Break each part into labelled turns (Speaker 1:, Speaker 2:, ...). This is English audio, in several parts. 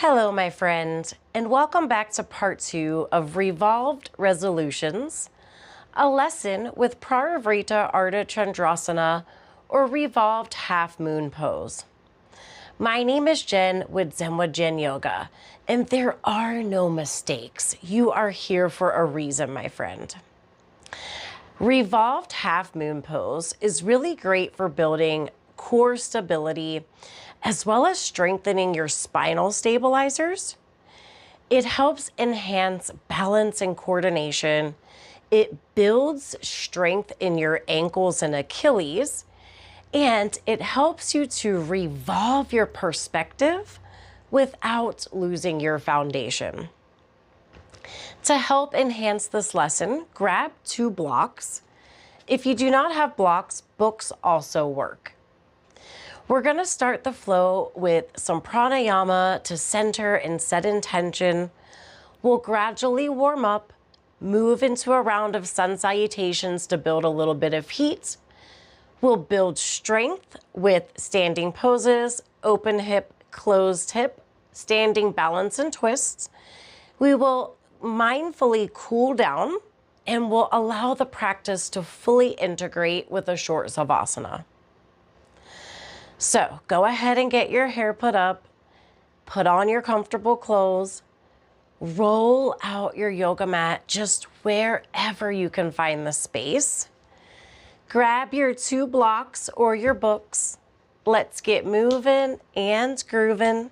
Speaker 1: Hello, my friend, and welcome back to part 2 of Revolved Resolutions, a lesson with Parivrtta Ardha Chandrasana, or Revolved Half Moon Pose. My name is Jen with Jen Yoga, and there are no mistakes. You are here for a reason, my friend. Revolved Half Moon Pose is really great for building core stability as well as strengthening your spinal stabilizers. It helps enhance balance and coordination. It builds strength in your ankles and Achilles, and it helps you to revolve your perspective without losing your foundation. To help enhance this lesson, grab 2 blocks. If you do not have blocks, books also work. We're going to start the flow with some pranayama to center and set intention. We'll gradually warm up, move into a round of sun salutations to build a little bit of heat. We'll build strength with standing poses, open hip, closed hip, standing balance and twists. We will mindfully cool down and we'll allow the practice to fully integrate with a short savasana. So go ahead and get your hair put up, put on your comfortable clothes, roll out your yoga mat just wherever you can find the space. Grab your 2 blocks or your books. Let's get moving and grooving.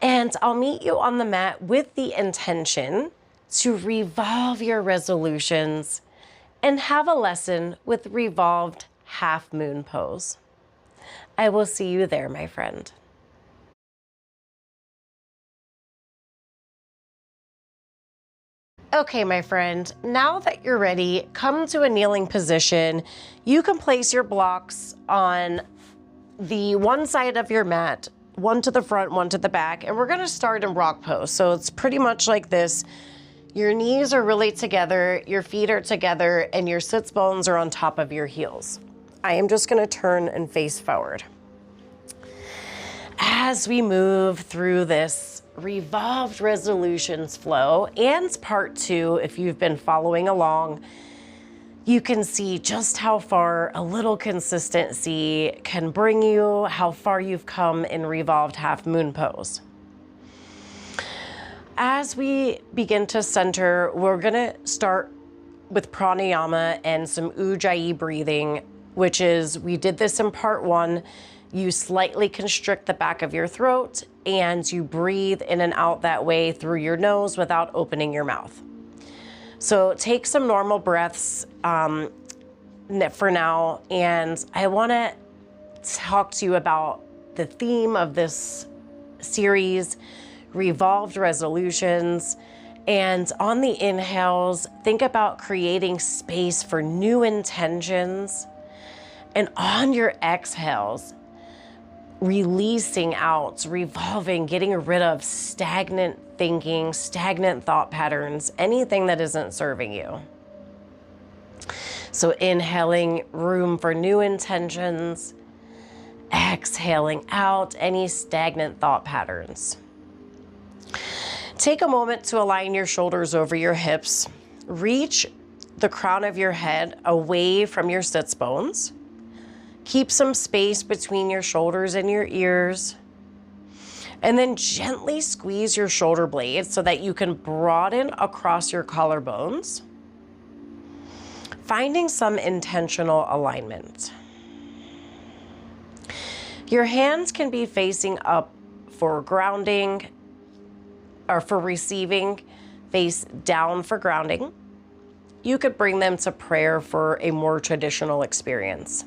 Speaker 1: And I'll meet you on the mat with the intention to revolve your resolutions and have a lesson with Revolved Half Moon Pose. I will see you there, my friend. Okay, my friend, now that you're ready, come to a kneeling position. You can place your blocks on the one side of your mat, one to the front, one to the back, and we're gonna start in rock pose. So it's pretty much like this. Your knees are really together, your feet are together, and your sits bones are on top of your heels. I am just gonna turn and face forward. As we move through this Revolved Resolutions flow and part 2, if you've been following along, you can see just how far a little consistency can bring you, how far you've come in Revolved Half Moon Pose. As we begin to center, we're gonna start with pranayama and some ujjayi breathing, which is, we did this in part 1. You slightly constrict the back of your throat and you breathe in and out that way through your nose without opening your mouth. So take some normal breaths for now, and I wanna talk to you about the theme of this series, Revolved Resolutions. And on the inhales, think about creating space for new intentions. And on your exhales, releasing out, revolving, getting rid of stagnant thinking, stagnant thought patterns, anything that isn't serving you. So inhaling, room for new intentions. Exhaling out any stagnant thought patterns. Take a moment to align your shoulders over your hips. Reach the crown of your head away from your sits bones. Keep some space between your shoulders and your ears. And then gently squeeze your shoulder blades so that you can broaden across your collarbones, finding some intentional alignment. Your hands can be facing up for grounding or for receiving, face down for grounding. You could bring them to prayer for a more traditional experience.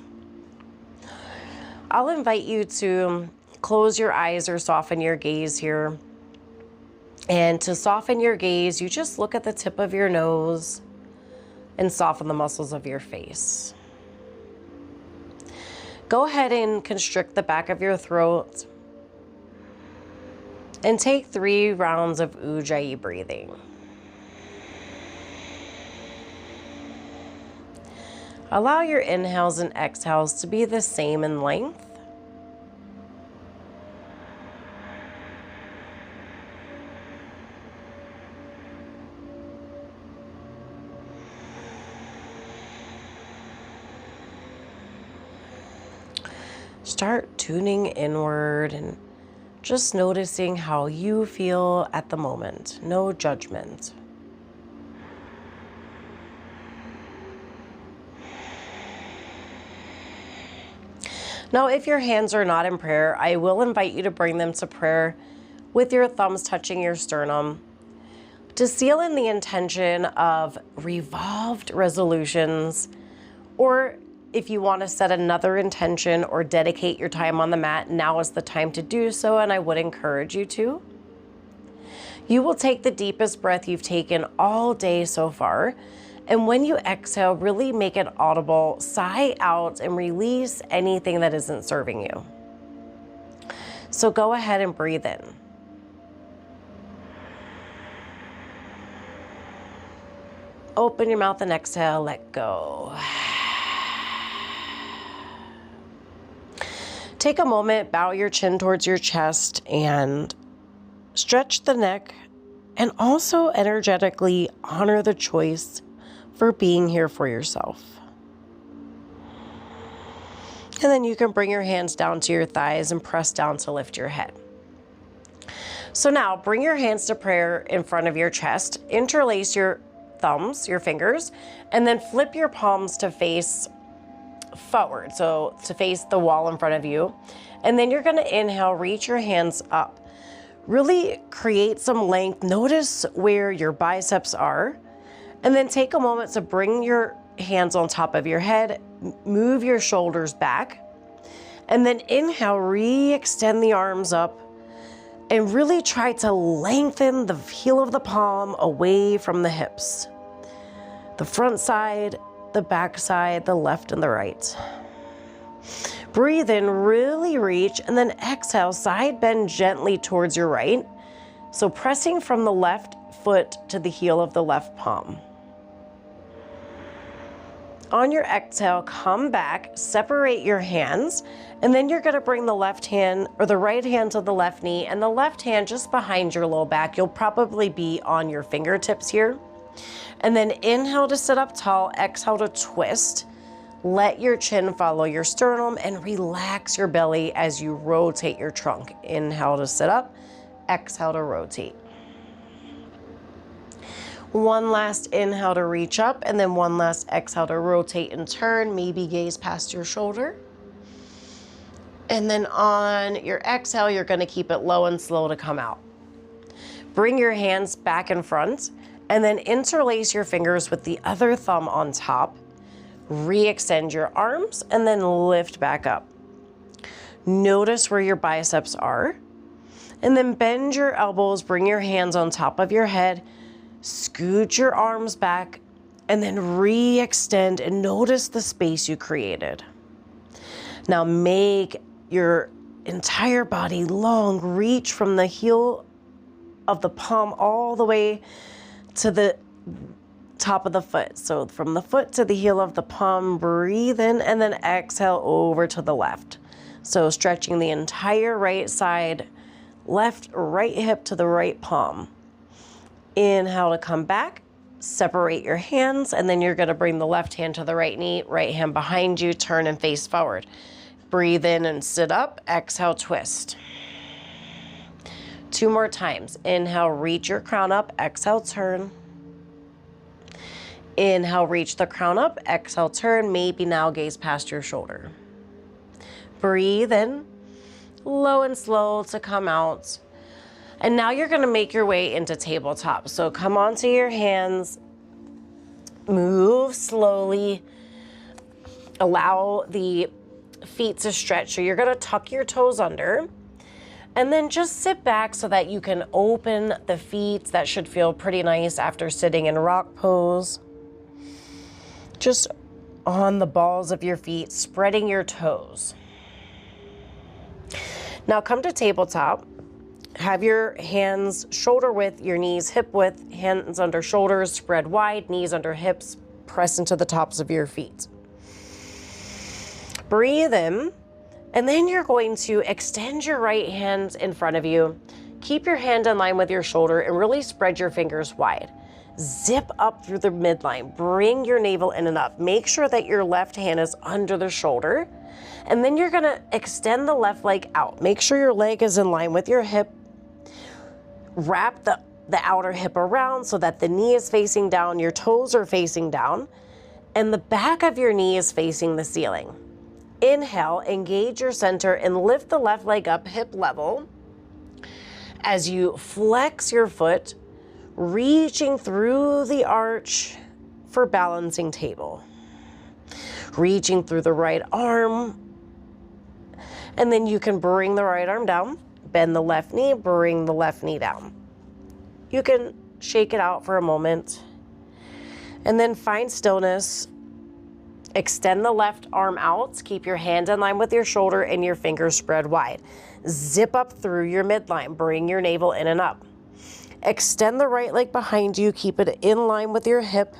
Speaker 1: I'll invite you to close your eyes or soften your gaze here. And to soften your gaze, you just look at the tip of your nose and soften the muscles of your face. Go ahead and constrict the back of your throat and take 3 rounds of ujjayi breathing. Allow your inhales and exhales to be the same in length. Start tuning inward and just noticing how you feel at the moment. No judgment. Now, if your hands are not in prayer, I will invite you to bring them to prayer with your thumbs touching your sternum to seal in the intention of revolved resolutions, or if you want to set another intention or dedicate your time on the mat, now is the time to do so, and I would encourage you to. You will take the deepest breath you've taken all day so far, and when you exhale, really make an audible sigh out and release anything that isn't serving you. So go ahead and breathe in. Open your mouth and exhale, let go. Take a moment, bow your chin towards your chest and stretch the neck, and also energetically honor the choice for being here for yourself. And then you can bring your hands down to your thighs and press down to lift your head. So now bring your hands to prayer in front of your chest, interlace your thumbs, your fingers, and then flip your palms to face forward, so to face the wall in front of you. And then you're gonna inhale, reach your hands up. Really create some length. Notice where your biceps are. And then take a moment to bring your hands on top of your head, move your shoulders back, and then inhale, re-extend the arms up, and really try to lengthen the heel of the palm away from the hips. The front side, the back side, the left and the right. Breathe in, really reach, and then exhale, side bend gently towards your right. So pressing from the left foot to the heel of the left palm. On your exhale, come back, separate your hands, and then you're gonna bring the left hand or the right hand to the left knee and the left hand just behind your low back. You'll probably be on your fingertips here. And then inhale to sit up tall, exhale to twist. Let your chin follow your sternum and relax your belly as you rotate your trunk. Inhale to sit up, exhale to rotate. One last inhale to reach up, and then one last exhale to rotate and turn, maybe gaze past your shoulder. And then on your exhale, you're gonna keep it low and slow to come out. Bring your hands back in front, and then interlace your fingers with the other thumb on top. Re-extend your arms, and then lift back up. Notice where your biceps are, and then bend your elbows, bring your hands on top of your head, scoot your arms back, and then re-extend and notice the space you created. Now make your entire body long, reach from the heel of the palm all the way to the top of the foot. So from the foot to the heel of the palm, breathe in, and then exhale over to the left. So stretching the entire right side, left, right hip to the right palm. Inhale to come back, separate your hands, and then you're gonna bring the left hand to the right knee, right hand behind you, turn and face forward. Breathe in and sit up, exhale, twist. 2 more times. Inhale, reach your crown up, exhale, turn. Inhale, reach the crown up, exhale, turn, maybe now gaze past your shoulder. Breathe in, low and slow to come out. And now you're gonna make your way into tabletop. So come onto your hands, move slowly, allow the feet to stretch. So you're gonna tuck your toes under, and then just sit back so that you can open the feet. That should feel pretty nice after sitting in rock pose. Just on the balls of your feet, spreading your toes. Now come to tabletop. Have your hands shoulder width, your knees hip width, hands under shoulders, spread wide, knees under hips, press into the tops of your feet. Breathe in, and then you're going to extend your right hand in front of you. Keep your hand in line with your shoulder and really spread your fingers wide. Zip up through the midline, bring your navel in and up. Make sure that your left hand is under the shoulder, And then you're gonna extend the left leg out. Make sure your leg is in line with your hip. Wrap the outer hip around so that the knee is facing down, your toes are facing down, and the back of your knee is facing the ceiling. Inhale, engage your center and lift the left leg up hip level as you flex your foot, reaching through the arch for balancing table. Reaching through the right arm, and then you can bring the right arm down, bend the left knee, bring the left knee down. You can shake it out for a moment, and then find stillness. Extend the left arm out, keep your hand in line with your shoulder and your fingers spread wide. Zip up through your midline, bring your navel in and up. Extend the right leg behind you, keep it in line with your hip.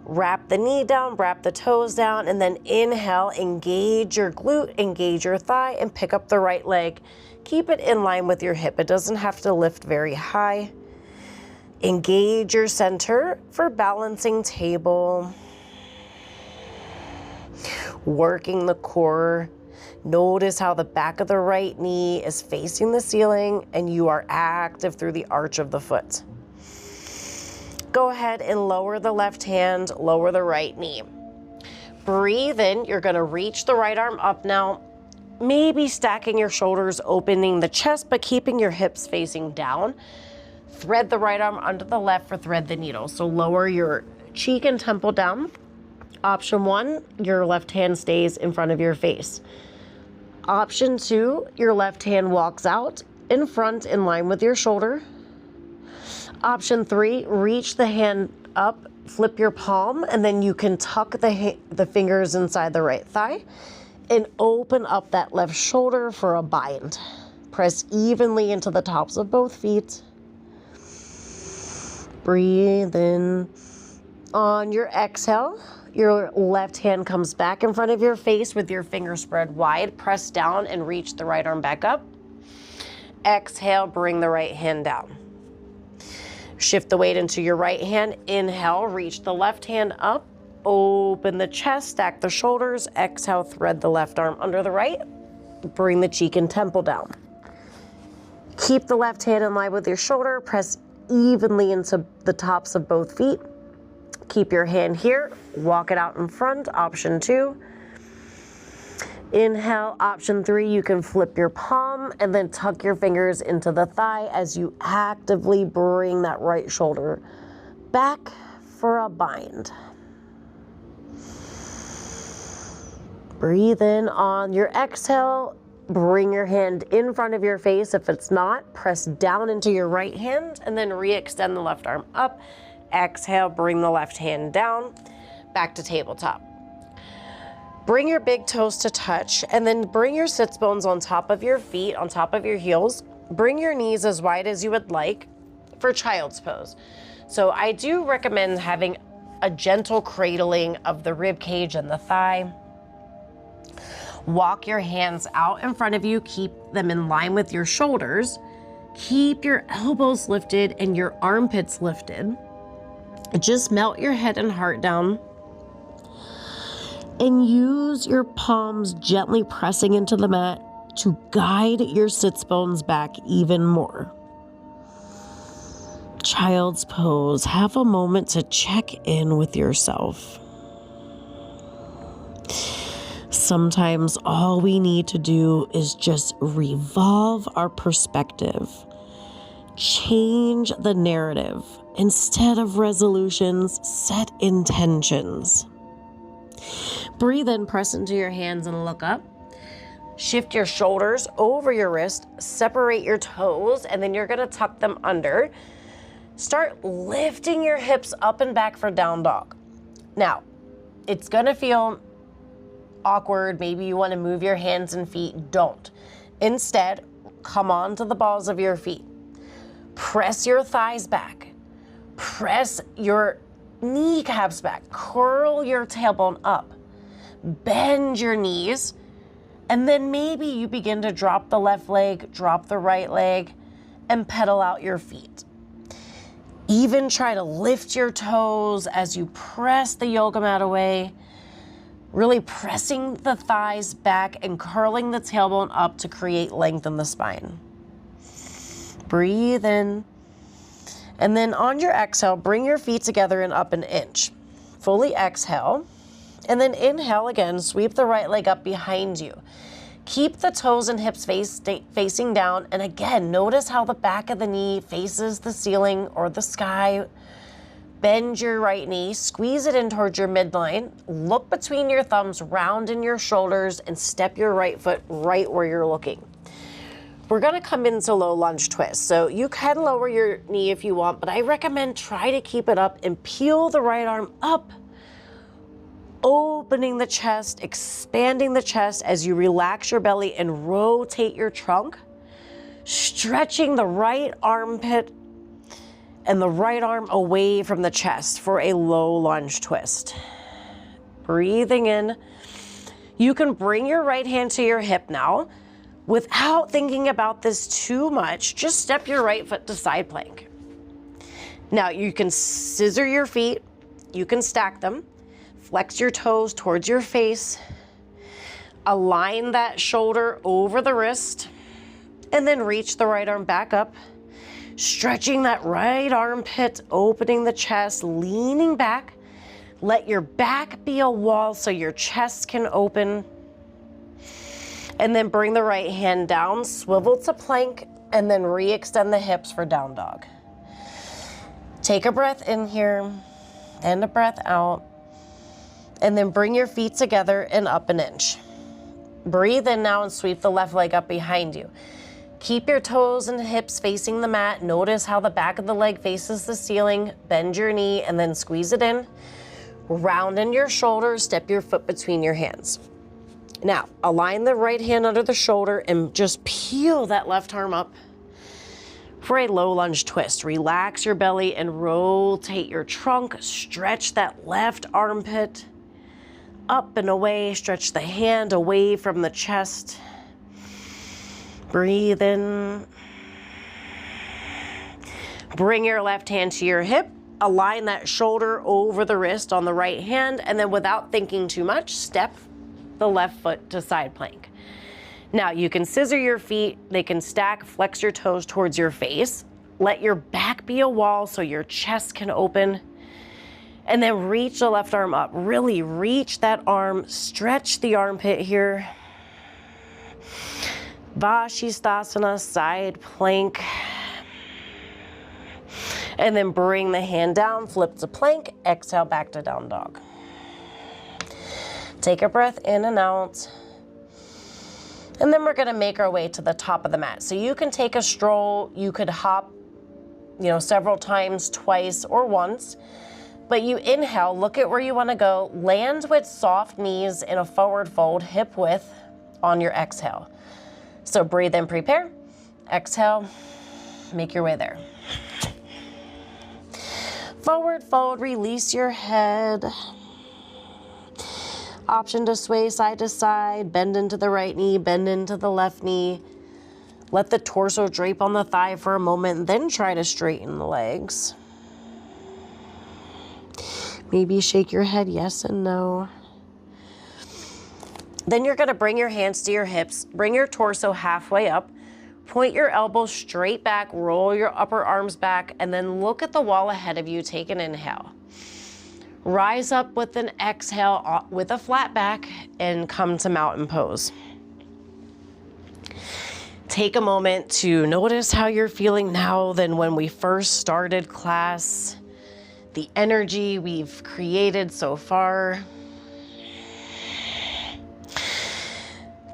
Speaker 1: Wrap the knee down, wrap the toes down, and then inhale, engage your glute, engage your thigh, and pick up the right leg. Keep it in line with your hip. It doesn't have to lift very high. Engage your center for balancing table. Working the core. Notice how the back of the right knee is facing the ceiling and you are active through the arch of the foot. Go ahead and lower the left hand, lower the right knee. Breathe in. You're going to reach the right arm up now. Maybe stacking your shoulders, opening the chest, but keeping your hips facing down. Thread the right arm under the left for thread the needle. So lower your cheek and temple down. Option 1, your left hand stays in front of your face. Option 2, your left hand walks out in front in line with your shoulder. Option 3, reach the hand up, flip your palm, and then you can tuck the fingers inside the right thigh and open up that left shoulder for a bind. Press evenly into the tops of both feet. Breathe in. On your exhale, your left hand comes back in front of your face with your fingers spread wide. Press down and reach the right arm back up. Exhale, bring the right hand down. Shift the weight into your right hand. Inhale, reach the left hand up. Open the chest, stack the shoulders. Exhale, thread the left arm under the right. Bring the cheek and temple down. Keep the left hand in line with your shoulder. Press evenly into the tops of both feet. Keep your hand here. Walk it out in front. Option 2. Inhale. Option 3, you can flip your palm and then tuck your fingers into the thigh as you actively bring that right shoulder back for a bind. Breathe in. On your exhale, bring your hand in front of your face. If it's not, press down into your right hand and then re-extend the left arm up. Exhale, bring the left hand down, back to tabletop. Bring your big toes to touch and then bring your sits bones on top of your feet, on top of your heels. Bring your knees as wide as you would like for child's pose. So I do recommend having a gentle cradling of the rib cage and the thigh. Walk your hands out in front of you. Keep them in line with your shoulders. Keep your elbows lifted and your armpits lifted. Just melt your head and heart down. And use your palms gently pressing into the mat to guide your sits bones back even more. Child's pose. Have a moment to check in with yourself. Sometimes all we need to do is just revolve our perspective. Change the narrative. Instead of resolutions, set intentions. Breathe in, press into your hands and look up. Shift your shoulders over your wrist, separate your toes, and then you're gonna tuck them under. Start lifting your hips up and back for down dog. Now, it's gonna feel awkward. Maybe you wanna move your hands and feet. Don't. Instead, come onto the balls of your feet. Press your thighs back. Press your kneecaps back. Curl your tailbone up. Bend your knees. And then maybe you begin to drop the left leg, drop the right leg, and pedal out your feet. Even try to lift your toes as you press the yoga mat away. Really pressing the thighs back and curling the tailbone up to create length in the spine. Breathe in. And then on your exhale, bring your feet together and up an inch. Fully exhale. And then inhale again, sweep the right leg up behind you. Keep the toes and hips facing down. And again, notice how the back of the knee faces the ceiling or the sky. Bend your right knee, squeeze it in towards your midline. Look between your thumbs, round in your shoulders, and step your right foot right where you're looking. We're gonna come into low lunge twist. So you can lower your knee if you want, but I recommend try to keep it up and peel the right arm up, opening the chest, expanding the chest as you relax your belly and rotate your trunk, stretching the right armpit and the right arm away from the chest for a low lunge twist. Breathing in. You can bring your right hand to your hip now. Without thinking about this too much, just step your right foot to side plank. Now you can scissor your feet, you can stack them, flex your toes towards your face, align that shoulder over the wrist, and then reach the right arm back up, stretching that right armpit, opening the chest, leaning back. Let your back be a wall so your chest can open. And then bring the right hand down, swivel to plank, and then re-extend the hips for down dog. Take a breath in here, and a breath out. And then bring your feet together and up an inch. Breathe in now and sweep the left leg up behind you. Keep your toes and hips facing the mat. Notice how the back of the leg faces the ceiling. Bend your knee and then squeeze it in. Round in your shoulders, step your foot between your hands. Now, align the right hand under the shoulder and just peel that left arm up for a low lunge twist. Relax your belly and rotate your trunk. Stretch that left armpit up and away. Stretch the hand away from the chest. Breathe in. Bring your left hand to your hip. Align that shoulder over the wrist on the right hand, and then without thinking too much, step the left foot to side plank. Now you can scissor your feet, they can stack, flex your toes towards your face. Let your back be a wall so your chest can open. And then reach the left arm up. Really reach that arm, stretch the armpit here. Vashisthasana, side plank. And then bring the hand down, flip to plank, exhale back to down dog. Take a breath in and out. And then we're gonna make our way to the top of the mat. So you can take a stroll, you could hop, several times, twice, or once. But you inhale, look at where you wanna go, land with soft knees in a forward fold, hip width on your exhale. So breathe in, prepare, exhale, make your way there. Forward fold, release your head. Option to sway side to side, bend into the right knee, bend into the left knee. Let the torso drape on the thigh for a moment, then try to straighten the legs. Maybe shake your head yes and no. Then you're gonna bring your hands to your hips, bring your torso halfway up, point your elbows straight back, roll your upper arms back, and then look at the wall ahead of you, take an inhale. Rise up with an exhale with a flat back and come to mountain pose. Take a moment to notice how you're feeling now than when we first started class, the energy we've created so far.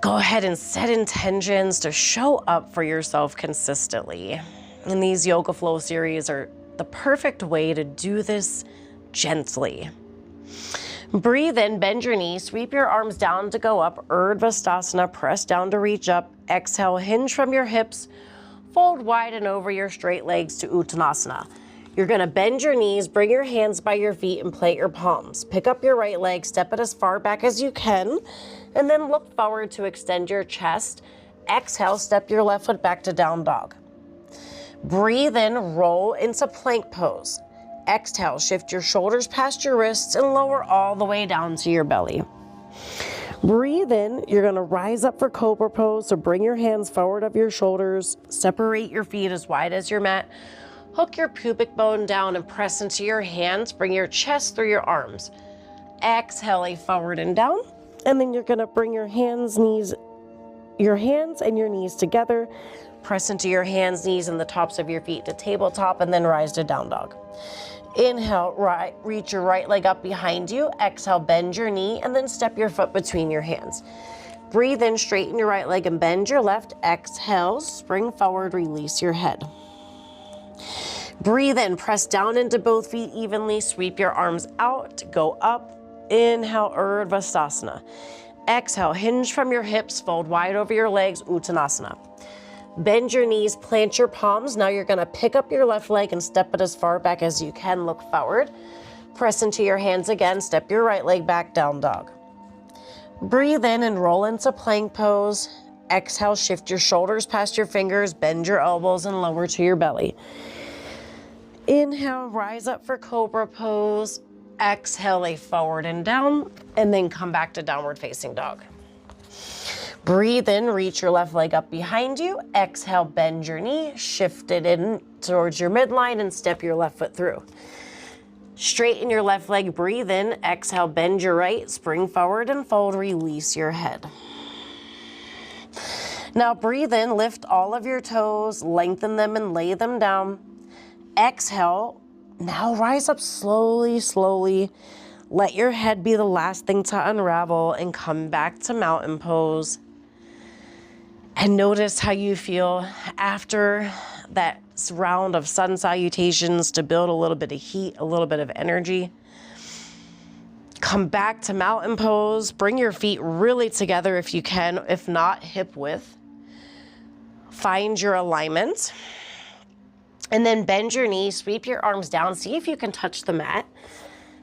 Speaker 1: Go ahead and set intentions to show up for yourself consistently. And these Yoga Flow series are the perfect way to do this gently. Breathe in, bend your knees, sweep your arms down to go up, Urdhva, press down to reach up, exhale, hinge from your hips, fold wide and over your straight legs to Uttanasana. You're gonna bend your knees, bring your hands by your feet and plant your palms. Pick up your right leg, step it as far back as you can, and then look forward to extend your chest. Exhale, step your left foot back to down dog. Breathe in, roll into plank pose. Exhale, shift your shoulders past your wrists and lower all the way down to your belly. Breathe in. You're going to rise up for Cobra Pose. So bring your hands forward of your shoulders. Separate your feet as wide as your mat. Hook your pubic bone down and press into your hands. Bring your chest through your arms. Exhale, forward and down. And then you're going to bring your hands and your knees together. Press into your hands, knees, and the tops of your feet to tabletop, and then rise to down dog. Inhale, reach your right leg up behind you. Exhale, bend your knee, and then step your foot between your hands. Breathe in, straighten your right leg and bend your left. Exhale, spring forward, release your head. Breathe in, press down into both feet evenly, sweep your arms out, go up. Inhale, Urdhva. Exhale, hinge from your hips, fold wide over your legs, Uttanasana. Bend your knees, plant your palms. Now you're gonna pick up your left leg and step it as far back as you can, look forward. Press into your hands again, step your right leg back, down dog. Breathe in and roll into plank pose. Exhale, shift your shoulders past your fingers, bend your elbows and lower to your belly. Inhale, rise up for Cobra Pose. Exhale, forward and down, and then come back to downward facing dog. Breathe in, reach your left leg up behind you. Exhale, bend your knee, shift it in towards your midline and step your left foot through. Straighten your left leg, breathe in. Exhale, bend your right, spring forward and fold, release your head. Now breathe in, lift all of your toes, lengthen them and lay them down. Exhale. Now rise up slowly, slowly. Let your head be the last thing to unravel and come back to mountain pose. And notice how you feel after that round of sun salutations to build a little bit of heat, a little bit of energy. Come back to mountain pose. Bring your feet really together if you can, if not hip width. Find your alignment. And then bend your knees, sweep your arms down, see if you can touch the mat,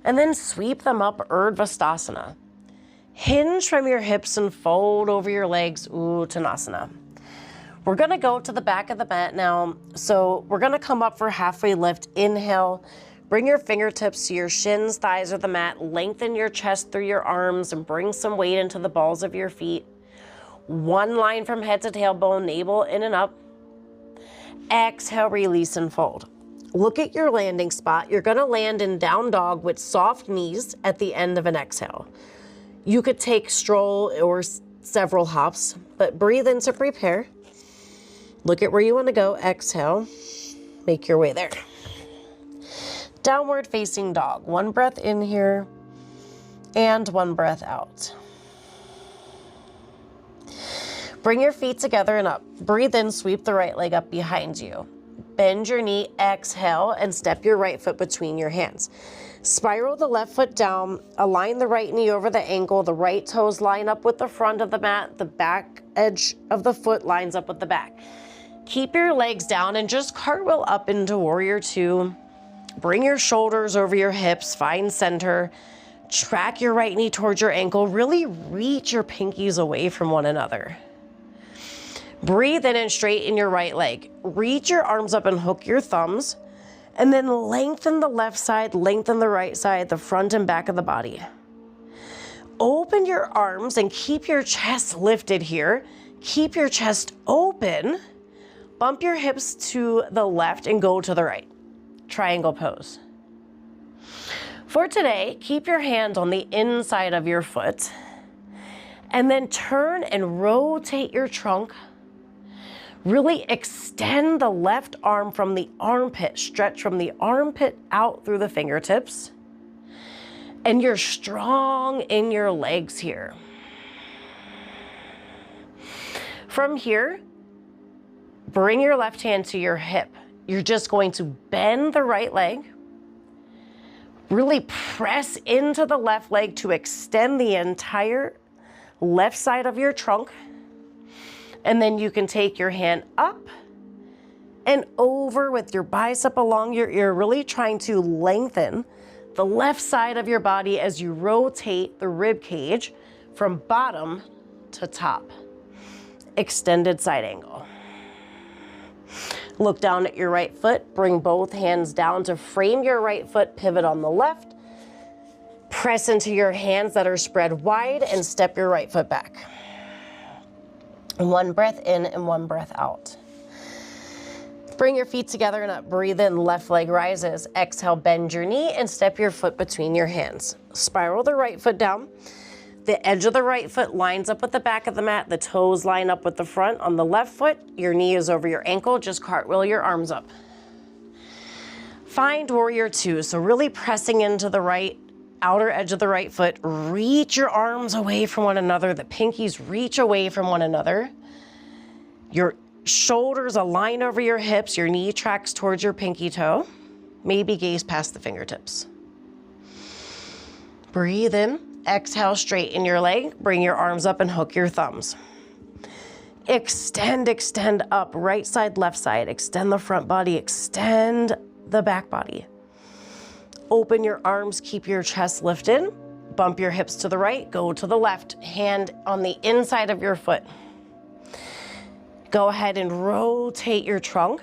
Speaker 1: and then sweep them up, Urdhva. Hinge from your hips and fold over your legs, Uttanasana. We're gonna go to the back of the mat now. So we're gonna come up for halfway lift. Inhale, bring your fingertips to your shins, thighs, or the mat, lengthen your chest through your arms and bring some weight into the balls of your feet. One line from head to tailbone, navel in and up. Exhale, release and fold. Look at your landing spot. You're gonna land in down dog with soft knees at the end of an exhale. You could take stroll or several hops, but breathe in to prepare. Look at where you wanna go, exhale, make your way there. Downward facing dog. One breath in here and one breath out. Bring your feet together and up. Breathe in, sweep the right leg up behind you. Bend your knee, exhale, and step your right foot between your hands. Spiral the left foot down, align the right knee over the ankle, the right toes line up with the front of the mat, the back edge of the foot lines up with the back. Keep your legs down and just cartwheel up into Warrior Two. Bring your shoulders over your hips, find center. Track your right knee towards your ankle. Really reach your pinkies away from one another. Breathe in and straighten your right leg. Reach your arms up and hook your thumbs. And then lengthen the left side, lengthen the right side, the front and back of the body. Open your arms and keep your chest lifted here. Keep your chest open. Bump your hips to the left and go to the right. Triangle pose. For today, keep your hand on the inside of your foot. And then turn and rotate your trunk. Really extend the left arm from the armpit. Stretch from the armpit out through the fingertips. And you're strong in your legs here. From here, bring your left hand to your hip. You're just going to bend the right leg. Really press into the left leg to extend the entire left side of your trunk. And then you can take your hand up and over with your bicep along your ear, really trying to lengthen the left side of your body as you rotate the rib cage from bottom to top. Extended side angle. Look down at your right foot, bring both hands down to frame your right foot, pivot on the left. Press into your hands that are spread wide and step your right foot back. One breath in and one breath out. Bring your feet together and up. Breathe in, left leg rises. Exhale, bend your knee and step your foot between your hands. Spiral the right foot down. The edge of the right foot lines up with the back of the mat. The toes line up with the front. On the left foot, your knee is over your ankle. Just cartwheel your arms up. Find warrior two. So really pressing into the right outer edge of the right foot. Reach your arms away from one another. The pinkies reach away from one another. Your shoulders align over your hips. Your knee tracks towards your pinky toe. Maybe gaze past the fingertips. Breathe in. Exhale, straighten your leg. Bring your arms up and hook your thumbs. Extend, extend up. Right side, left side. Extend the front body. Extend the back body. Open your arms. Keep your chest lifted. Bump your hips to the right. Go to the left. Hand on the inside of your foot. Go ahead and rotate your trunk.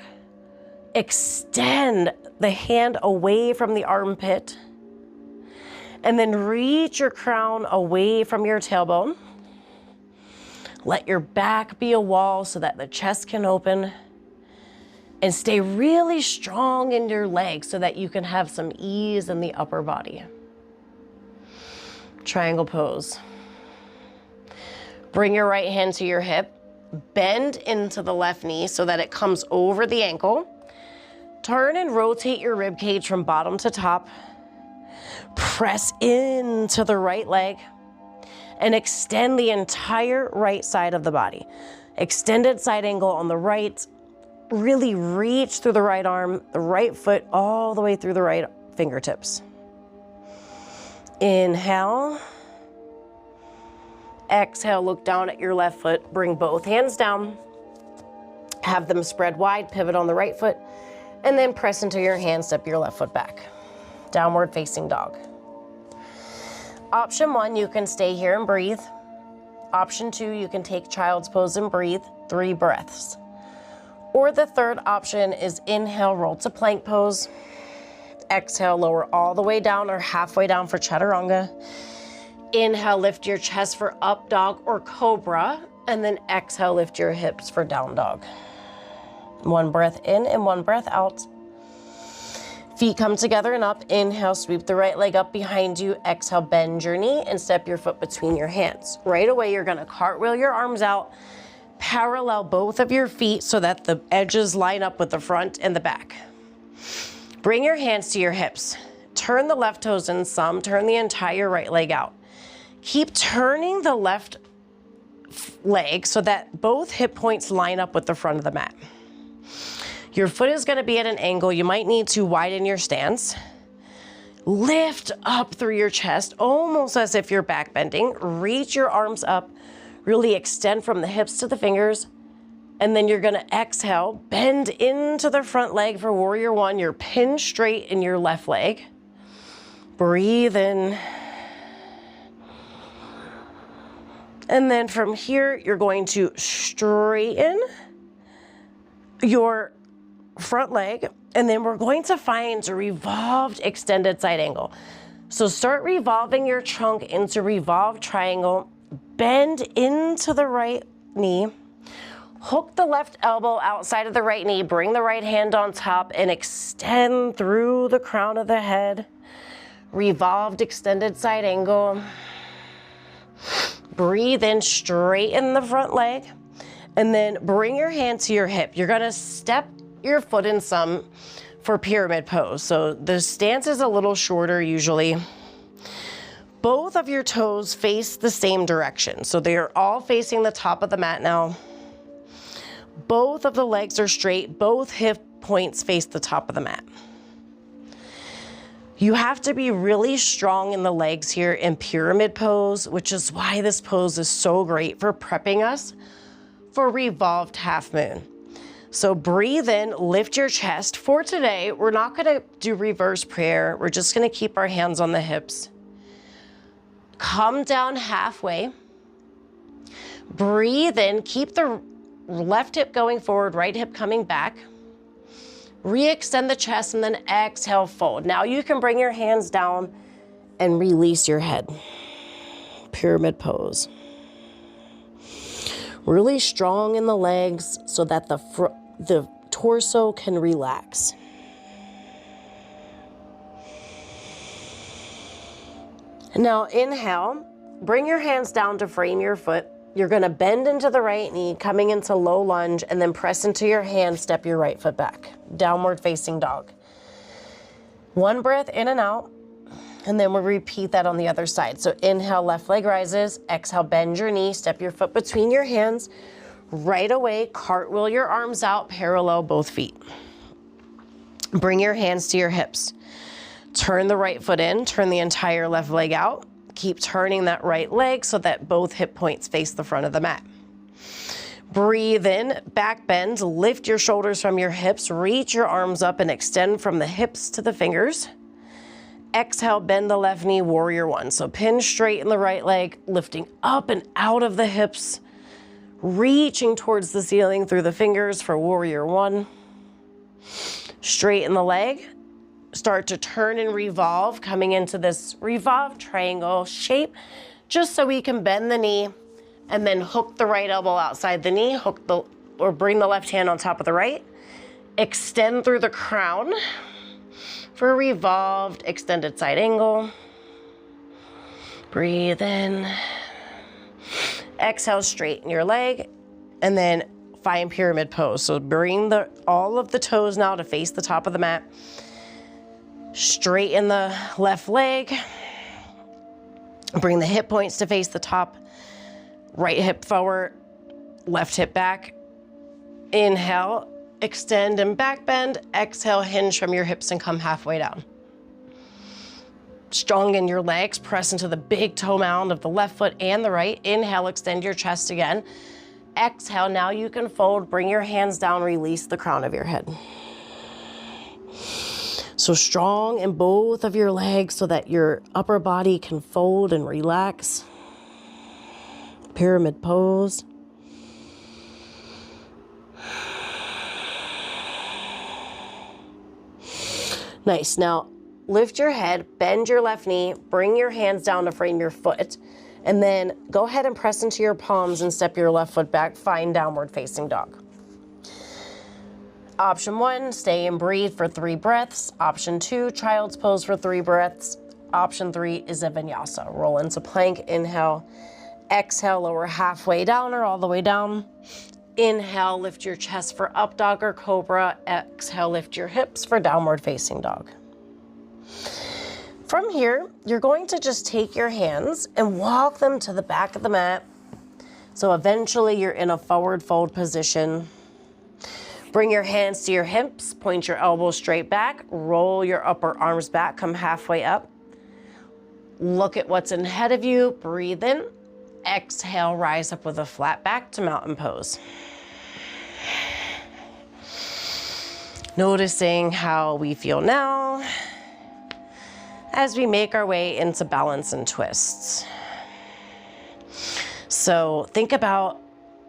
Speaker 1: Extend the hand away from the armpit. And then reach your crown away from your tailbone. Let your back be a wall so that the chest can open. And stay really strong in your legs so that you can have some ease in the upper body. Triangle pose. Bring your right hand to your hip. Bend into the left knee so that it comes over the ankle. Turn and rotate your rib cage from bottom to top. Press into the right leg and extend the entire right side of the body. Extended side angle on the right. Really reach through the right arm, the right foot, all the way through the right fingertips. Inhale. Exhale, look down at your left foot. Bring both hands down. Have them spread wide, pivot on the right foot, and then press into your hands, step your left foot back. Downward facing dog. Option one, you can stay here and breathe. Option two, you can take child's pose and breathe 3 breaths. Or the third option is inhale, roll to plank pose. Exhale, lower all the way down or halfway down for chaturanga. Inhale, lift your chest for up dog or cobra. And then exhale, lift your hips for down dog. 1 breath in and 1 breath out. Feet come together and up. Inhale, sweep the right leg up behind you. Exhale, bend your knee and step your foot between your hands. Right away, you're gonna cartwheel your arms out. Parallel both of your feet so that the edges line up with the front and the back. Bring your hands to your hips. Turn the left toes in some, turn the entire right leg out. Keep turning the left leg so that both hip points line up with the front of the mat. Your foot is gonna be at an angle. You might need to widen your stance. Lift up through your chest, almost as if you're back bending. Reach your arms up. Really extend from the hips to the fingers. And then you're gonna exhale, bend into the front leg for warrior one. You're pinned straight in your left leg. Breathe in. And then from here, you're going to straighten your front leg. And then we're going to find a revolved extended side angle. So start revolving your trunk into revolved triangle. Bend into the right knee. Hook the left elbow outside of the right knee. Bring the right hand on top and extend through the crown of the head. Revolved extended side angle. Breathe in, straighten the front leg. And then bring your hand to your hip. You're gonna step your foot in some for pyramid pose. So the stance is a little shorter usually. Both of your toes face the same direction. So they are all facing the top of the mat now. Both of the legs are straight. Both hip points face the top of the mat. You have to be really strong in the legs here in pyramid pose, which is why this pose is so great for prepping us for revolved half moon. So breathe in, lift your chest. For today, we're not gonna do reverse prayer. We're just gonna keep our hands on the hips. Come down halfway. Breathe in, keep the left hip going forward, right hip coming back. Re-extend the chest and then exhale, fold. Now you can bring your hands down and release your head. Pyramid pose. Really strong in the legs so that the torso can relax. Now inhale, bring your hands down to frame your foot. You're gonna bend into the right knee, coming into low lunge, and then press into your hand, step your right foot back. Downward facing dog. One breath in and out, and then we'll repeat that on the other side. So inhale, left leg rises. Exhale, bend your knee, step your foot between your hands. Right away, cartwheel your arms out, parallel both feet. Bring your hands to your hips. Turn the right foot in, turn the entire left leg out. Keep turning that right leg so that both hip points face the front of the mat. Breathe in, back bend, lift your shoulders from your hips, reach your arms up and extend from the hips to the fingers. Exhale, bend the left knee, warrior one. So pin straight in the right leg, lifting up and out of the hips, reaching towards the ceiling through the fingers for warrior one. Straighten the leg. Start to turn and revolve, coming into this revolved triangle shape, just so we can bend the knee and then hook the right elbow outside the knee, or bring the left hand on top of the right. Extend through the crown for a revolved extended side angle. Breathe in. Exhale, straighten your leg, and then find pyramid pose. So bring all of the toes now to face the top of the mat. Straighten the left leg. Bring the hip points to face the top. Right hip forward, left hip back. Inhale, extend and back bend. Exhale, hinge from your hips and come halfway down. Strong in your legs, press into the big toe mound of the left foot and the right. Inhale, extend your chest again. Exhale, now you can fold, bring your hands down, release the crown of your head. So strong in both of your legs so that your upper body can fold and relax. Pyramid pose. Nice. Now lift your head, bend your left knee, bring your hands down to frame your foot, and then go ahead and press into your palms and step your left foot back. Find downward facing dog. Option 1, stay and breathe for 3 breaths. Option 2, child's pose for 3 breaths. Option 3 is a vinyasa. Roll into plank, inhale. Exhale, lower halfway down or all the way down. Inhale, lift your chest for up dog or cobra. Exhale, lift your hips for downward facing dog. From here, you're going to just take your hands and walk them to the back of the mat. So eventually you're in a forward fold position. Bring your hands to your hips, point your elbows straight back, roll your upper arms back, come halfway up. Look at what's ahead of you, breathe in. Exhale, rise up with a flat back to mountain pose. Noticing how we feel now as we make our way into balance and twists. So think about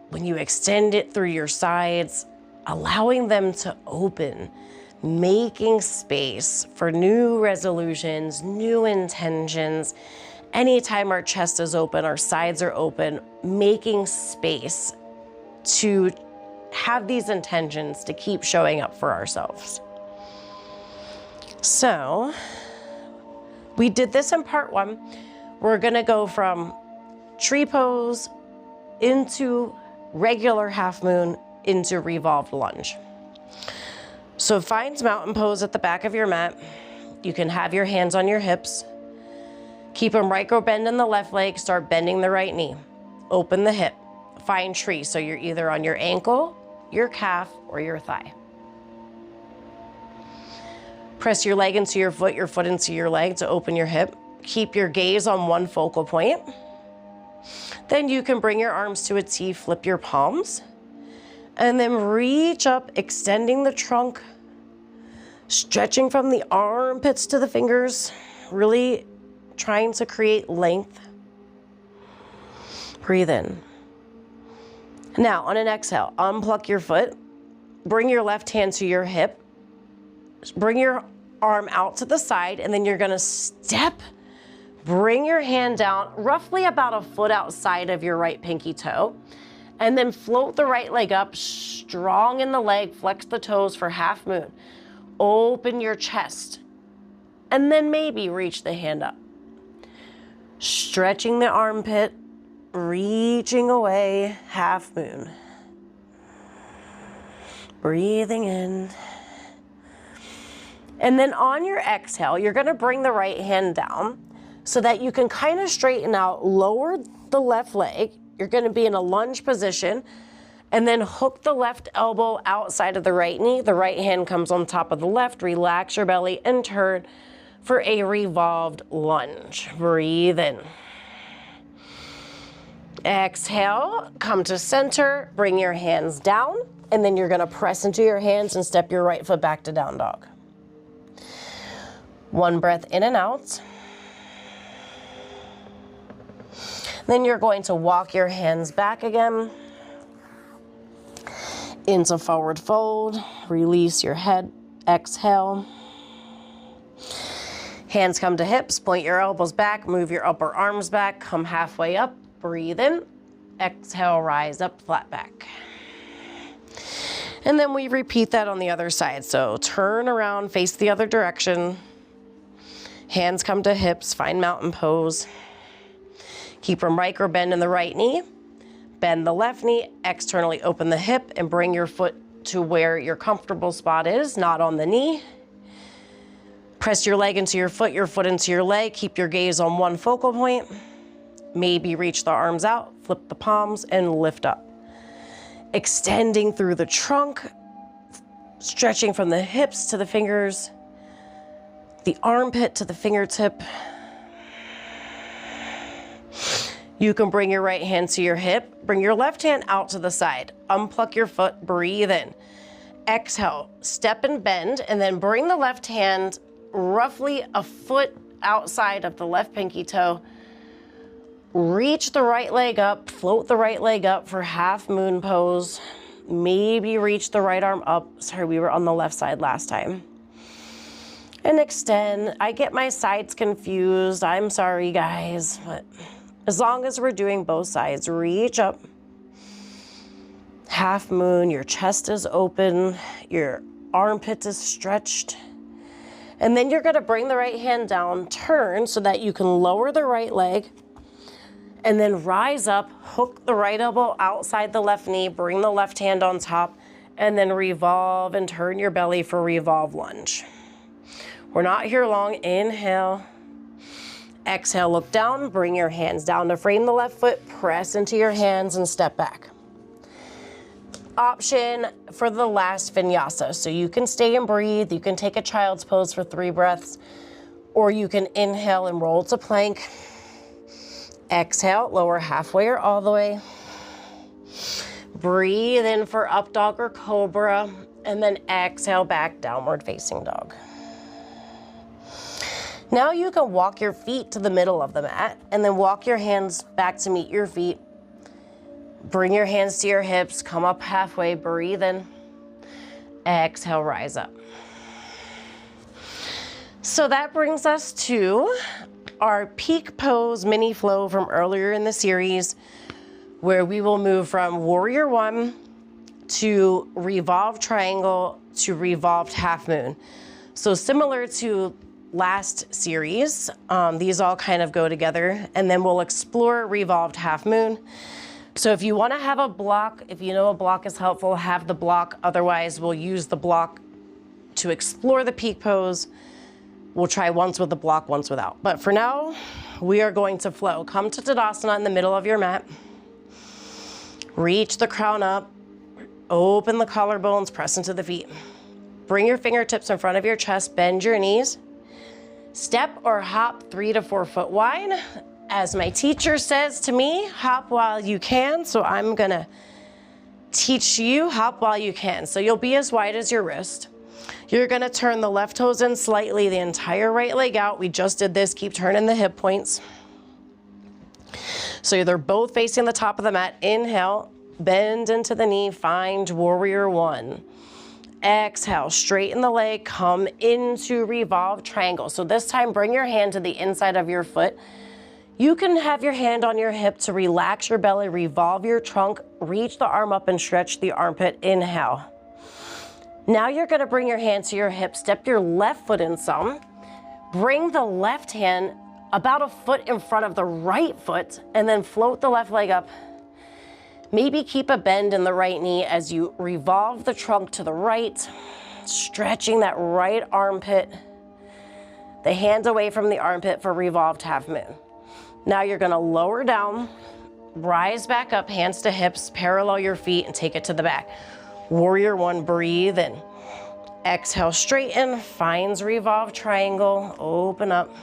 Speaker 1: when you extend it through your sides, allowing them to open, making space for new resolutions, new intentions. Anytime our chest is open, our sides are open, making space to have these intentions to keep showing up for ourselves. So we did this in part 1. We're gonna go from tree pose into regular half moon into revolved lunge. So find mountain pose at the back of your mat. You can have your hands on your hips. Keep a micro bend in the left leg, start bending the right knee. Open the hip, find tree. So you're either on your ankle, your calf, or your thigh. Press your leg into your foot into your leg to open your hip. Keep your gaze on one focal point. Then you can bring your arms to a T, flip your palms, and then reach up, extending the trunk, stretching from the armpits to the fingers, really trying to create length. Breathe in. Now, on an exhale, unpluck your foot, bring your left hand to your hip, bring your arm out to the side, and then you're gonna step Bring your hand down roughly about a foot outside of your right pinky toe, and then float the right leg up, strong in the leg, flex the toes for half moon. Open your chest, and then maybe reach the hand up. Stretching the armpit, reaching away, half moon. Breathing in. And then on your exhale, you're gonna bring the right hand down so that you can kind of straighten out, lower the left leg. You're gonna be in a lunge position, and then hook the left elbow outside of the right knee. The right hand comes on top of the left. Relax your belly and turn for a revolved lunge. Breathe in. Exhale, come to center, bring your hands down, and then you're gonna press into your hands and step your right foot back to down dog. One breath in and out. Then you're going to walk your hands back again into forward fold. Release your head, exhale. Hands come to hips, point your elbows back, move your upper arms back, come halfway up, breathe in, exhale, rise up, flat back. And then we repeat that on the other side. So turn around, face the other direction. Hands come to hips, find mountain pose. Keep a micro bend in the right knee. Bend the left knee, externally open the hip, and bring your foot to where your comfortable spot is, not on the knee. Press your leg into your foot into your leg. Keep your gaze on one focal point. Maybe reach the arms out, flip the palms, and lift up. Extending through the trunk, stretching from the hips to the fingers, the armpit to the fingertip. You can bring your right hand to your hip, bring your left hand out to the side, unpluck your foot, breathe in. Exhale, step and bend, and then bring the left hand roughly a foot outside of the left pinky toe. Reach the right leg up, float the right leg up for half moon pose. Maybe reach the right arm up. Sorry, we were on the left side last time. And extend. I get my sides confused. I'm sorry, guys, but as long as we're doing both sides, reach up. Half moon, your chest is open, your armpit is stretched. And then you're gonna bring the right hand down, turn so that you can lower the right leg, and then rise up, hook the right elbow outside the left knee, bring the left hand on top, and then revolve and turn your belly for revolve lunge. We're not here long. Inhale. Exhale, look down, bring your hands down to frame the left foot, press into your hands and step back. Option for the last vinyasa. So you can stay and breathe. You can take a child's pose for 3 breaths, or you can inhale and roll to plank. Exhale, lower halfway or all the way. Breathe in for up dog or cobra, and then exhale back, downward facing dog. Now you can walk your feet to the middle of the mat, and then walk your hands back to meet your feet. Bring your hands to your hips, come up halfway, breathe in. Exhale, rise up. So that brings us to our peak pose mini flow from earlier in the series, where we will move from warrior 1 to revolved triangle to revolved half moon. So similar to last series, these all kind of go together, and then we'll explore revolved half moon. So if you want to have a block, if you know a block is helpful, have the block. Otherwise, we'll use the block to explore the peak pose. We'll try once with the block, once without. But for now, we are going to flow. Come to Tadasana in the middle of your mat. Reach the crown up. Open the collarbones, press into the feet. Bring your fingertips in front of your chest, bend your knees. Step or hop 3 to 4 foot wide. As my teacher says to me, hop while you can. So I'm gonna teach you hop while you can. So you'll be as wide as your wrist. You're gonna turn the left toes in slightly, the entire right leg out. We just did this, keep turning the hip points. So they're both facing the top of the mat. Inhale, bend into the knee, find warrior 1. Exhale, straighten the leg, come into revolved triangle. So this time, bring your hand to the inside of your foot. You can have your hand on your hip to relax your belly, revolve your trunk, reach the arm up and stretch the armpit. Inhale. Now you're gonna bring your hand to your hip, step your left foot in some, bring the left hand about a foot in front of the right foot, and then float the left leg up. Maybe keep a bend in the right knee as you revolve the trunk to the right, stretching that right armpit, the hand away from the armpit for revolved half moon. Now you're gonna lower down, rise back up, hands to hips, parallel your feet and take it to the back. Warrior one, breathe in. Exhale, straighten, finds revolved triangle, open up.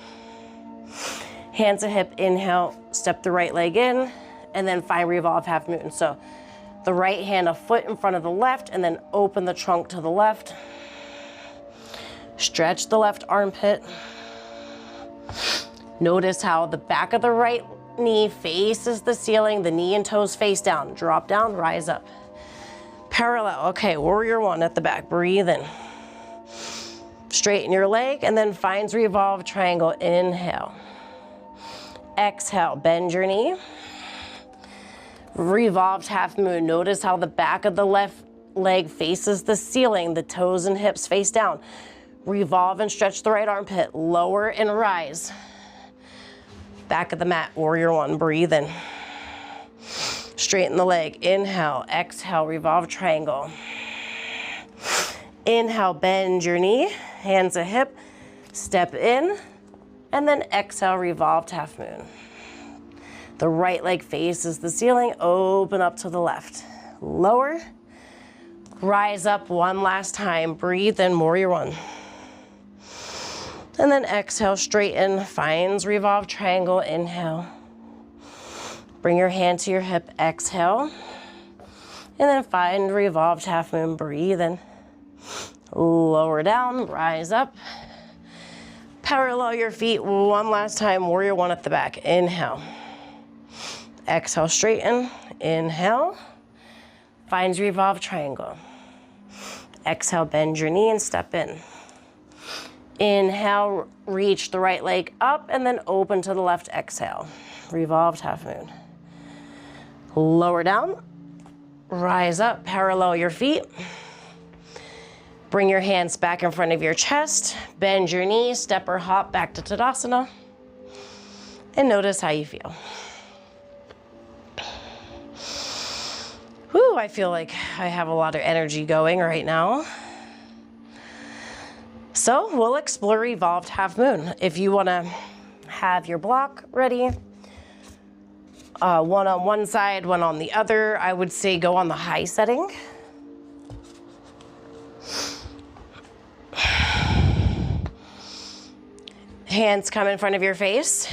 Speaker 1: Hands to hip, inhale, step the right leg in, and then find revolved half moon. So the right hand a foot in front of the left, and then open the trunk to the left. Stretch the left armpit. Notice how the back of the right knee faces the ceiling, the knee and toes face down. Drop down, rise up. Parallel, okay, warrior one at the back, breathe in. Straighten your leg, and then finds revolved triangle, inhale. Exhale, bend your knee. Revolved half moon. Notice how the back of the left leg faces the ceiling, the toes and hips face down. Revolve and stretch the right armpit, lower and rise. Back of the mat, warrior one, breathe in. Straighten the leg, inhale, exhale, revolve triangle. Inhale, bend your knee, hands to hip, step in, and then exhale, revolved half moon. The right leg faces the ceiling, open up to the left. Lower, rise up one last time, breathe in, warrior one. And then exhale, straighten, finds revolved triangle, inhale. Bring your hand to your hip, exhale. And then find revolved half moon, breathe in. Lower down, rise up. Parallel your feet one last time, warrior one at the back, inhale. Exhale, straighten, inhale. Finds revolved triangle. Exhale, bend your knee and step in. Inhale, reach the right leg up and then open to the left, exhale. Revolved half moon. Lower down, rise up, parallel your feet. Bring your hands back in front of your chest, bend your knees, step or hop back to Tadasana, and notice how you feel. Whew, I feel like I have a lot of energy going right now. So we'll explore revolved half moon. If you wanna have your block ready, one on one side, one on the other, I would say go on the high setting. Hands come in front of your face.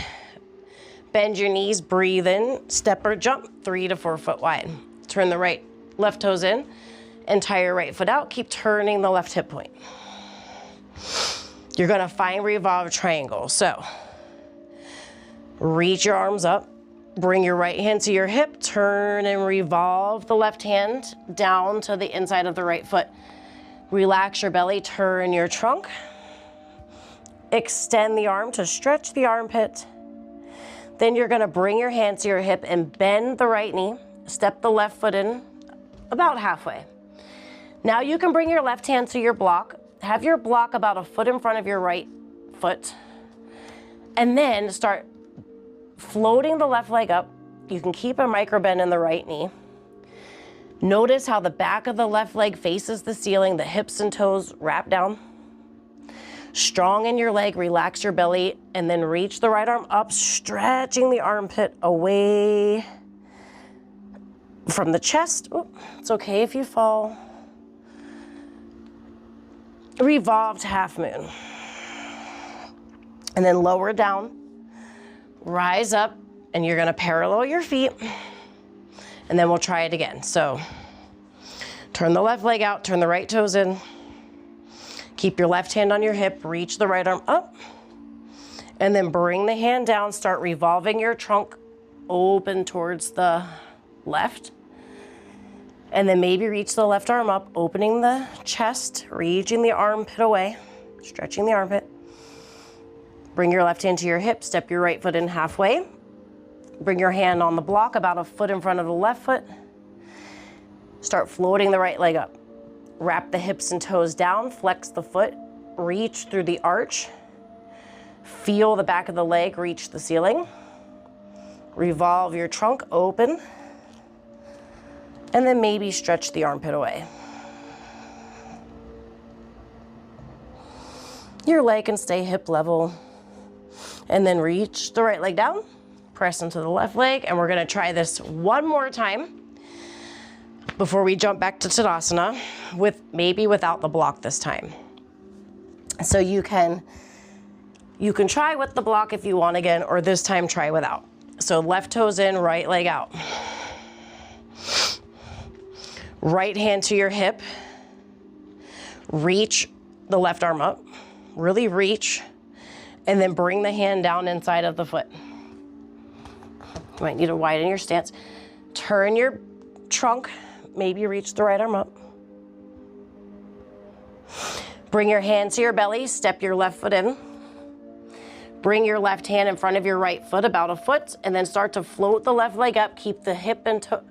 Speaker 1: Bend your knees, breathe in, step or jump 3 to 4 foot wide. Turn the left toes in and tie your right foot out. Keep turning the left hip point. You're gonna find revolved triangle. So reach your arms up, bring your right hand to your hip, turn and revolve the left hand down to the inside of the right foot. Relax your belly, turn your trunk. Extend the arm to stretch the armpit. Then you're gonna bring your hand to your hip and bend the right knee. Step the left foot in about halfway. Now you can bring your left hand to your block. Have your block about a foot in front of your right foot. And then start floating the left leg up. You can keep a micro bend in the right knee. Notice how the back of the left leg faces the ceiling, the hips and toes wrap down. Strong in your leg, relax your belly, and then reach the right arm up, stretching the armpit away from the chest. Ooh, it's okay if you fall. Revolved half moon. And then lower down, rise up, and you're gonna parallel your feet, and then we'll try it again. So turn the left leg out, turn the right toes in, keep your left hand on your hip, reach the right arm up, and then bring the hand down, start revolving your trunk open towards the left. And then maybe reach the left arm up, opening the chest, reaching the armpit away, stretching the armpit. Bring your left hand to your hip, step your right foot in halfway. Bring your hand on the block about a foot in front of the left foot. Start floating the right leg up. Wrap the hips and toes down, flex the foot, reach through the arch. Feel the back of the leg reach the ceiling. Revolve your trunk open. And then maybe stretch the armpit away. Your leg can stay hip level. And then reach the right leg down, press into the left leg, and we're gonna try this one more time before we jump back to Tadasana, maybe without the block this time. So you can try with the block if you want again, or this time try without. So left toes in, right leg out. Right hand to your hip. Reach the left arm up. Really reach. And then bring the hand down inside of the foot. You might need to widen your stance. Turn your trunk. Maybe reach the right arm up. Bring your hand to your belly. Step your left foot in. Bring your left hand in front of your right foot about a foot, and then start to float the left leg up. Keep the hip and toe,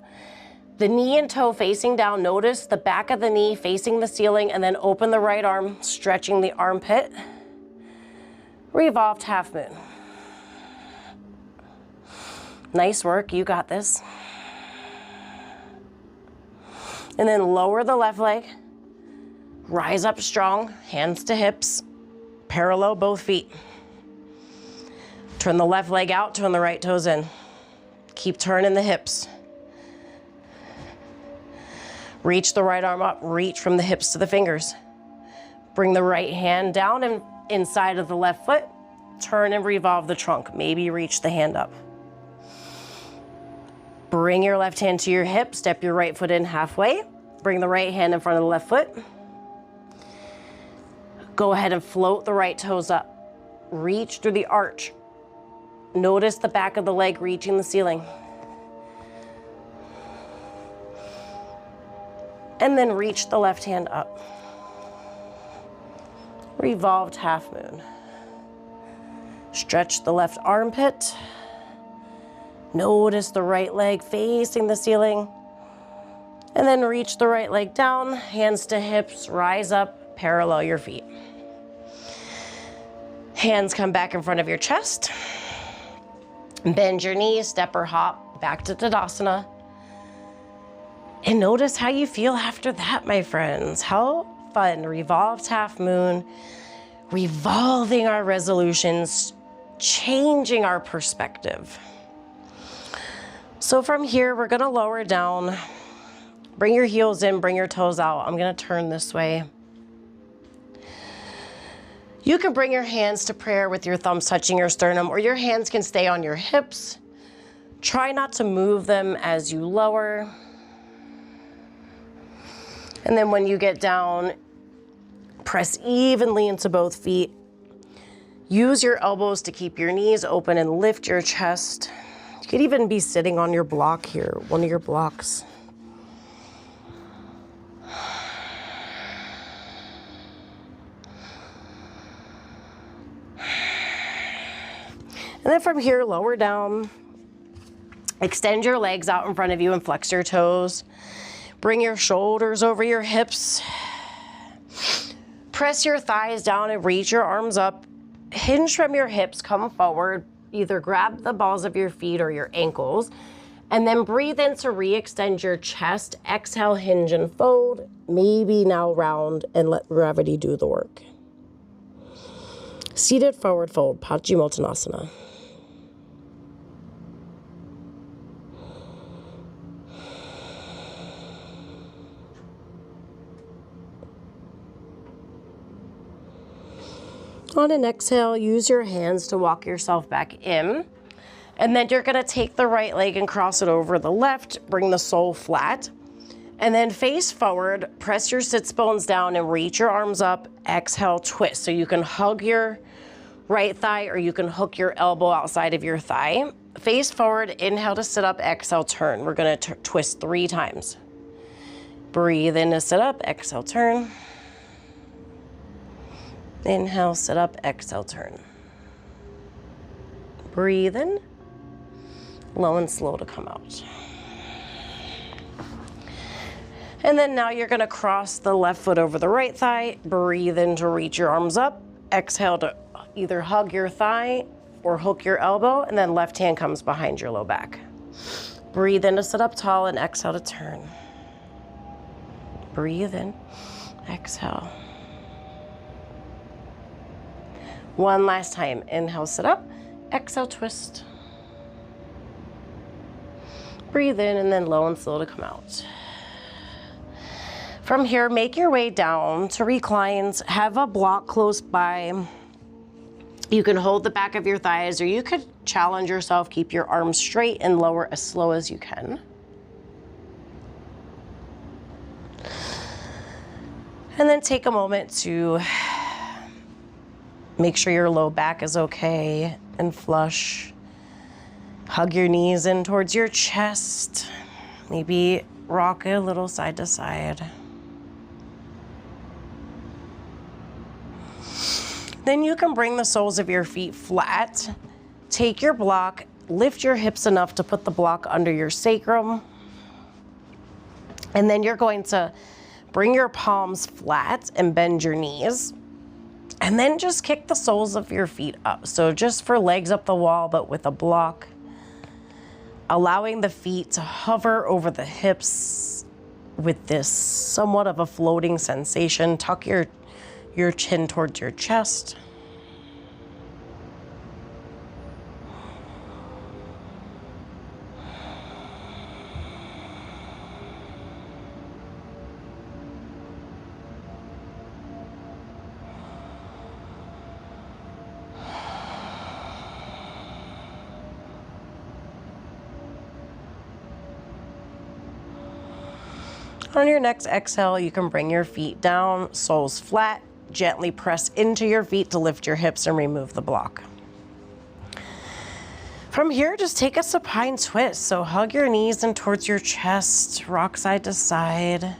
Speaker 1: the knee and toe facing down. Notice the back of the knee facing the ceiling, and then open the right arm, stretching the armpit. Revolved half moon. Nice work, you got this. And then lower the left leg. Rise up strong, hands to hips, parallel both feet. Turn the left leg out, turn the right toes in. Keep turning the hips. Reach the right arm up, reach from the hips to the fingers. Bring the right hand down and inside of the left foot. Turn and revolve the trunk. Maybe reach the hand up. Bring your left hand to your hip, step your right foot in halfway. Bring the right hand in front of the left foot. Go ahead and float the right toes up. Reach through the arch. Notice the back of the leg reaching the ceiling. And then reach the left hand up. Revolved half moon. Stretch the left armpit. Notice the right leg facing the ceiling. And then reach the right leg down, hands to hips, rise up, parallel your feet. Hands come back in front of your chest. Bend your knees, step or hop back to Tadasana. And notice how you feel after that, my friends. How fun. Revolved half moon, revolving our resolutions, changing our perspective. So from here, we're gonna lower down. Bring your heels in, bring your toes out. I'm gonna turn this way. You can bring your hands to prayer with your thumbs touching your sternum, or your hands can stay on your hips. Try not to move them as you lower. And then when you get down, press evenly into both feet. Use your elbows to keep your knees open and lift your chest. You could even be sitting on your block here, one of your blocks. And then from here, lower down. Extend your legs out in front of you and flex your toes. Bring your shoulders over your hips. Press your thighs down and reach your arms up. Hinge from your hips, come forward. Either grab the balls of your feet or your ankles. And then breathe in to re-extend your chest. Exhale, hinge and fold. Maybe now round and let gravity do the work. Seated forward fold, Paschimottanasana. On an exhale, use your hands to walk yourself back in. And then you're gonna take the right leg and cross it over the left, bring the sole flat. And then face forward, press your sits bones down and reach your arms up. Exhale, twist. So you can hug your right thigh or you can hook your elbow outside of your thigh. Face forward, inhale to sit up, exhale, turn. We're gonna twist 3 times. Breathe in to sit up, exhale, turn. Inhale, sit up, exhale, turn. Breathe in, low and slow to come out. And then now you're gonna cross the left foot over the right thigh. Breathe in to reach your arms up. Exhale to either hug your thigh or hook your elbow, and then left hand comes behind your low back. Breathe in to sit up tall and exhale to turn. Breathe in, exhale. One last time, inhale, sit up, exhale, twist. Breathe in and then low and slow to come out. From here, make your way down to reclines. Have a block close by. You can hold the back of your thighs, or you could challenge yourself, keep your arms straight and lower as slow as you can. And then take a moment to make sure your low back is okay and flush. Hug your knees in towards your chest. Maybe rock a little side to side. Then you can bring the soles of your feet flat. Take your block, lift your hips enough to put the block under your sacrum. And then you're going to bring your palms flat and bend your knees. And then just kick the soles of your feet up. So just for legs up the wall, but with a block. Allowing the feet to hover over the hips with this somewhat of a floating sensation. Tuck your chin towards your chest. On your next exhale, you can bring your feet down, soles flat. Gently press into your feet to lift your hips and remove the block. From here, just take a supine twist. So hug your knees in towards your chest, rock side to side.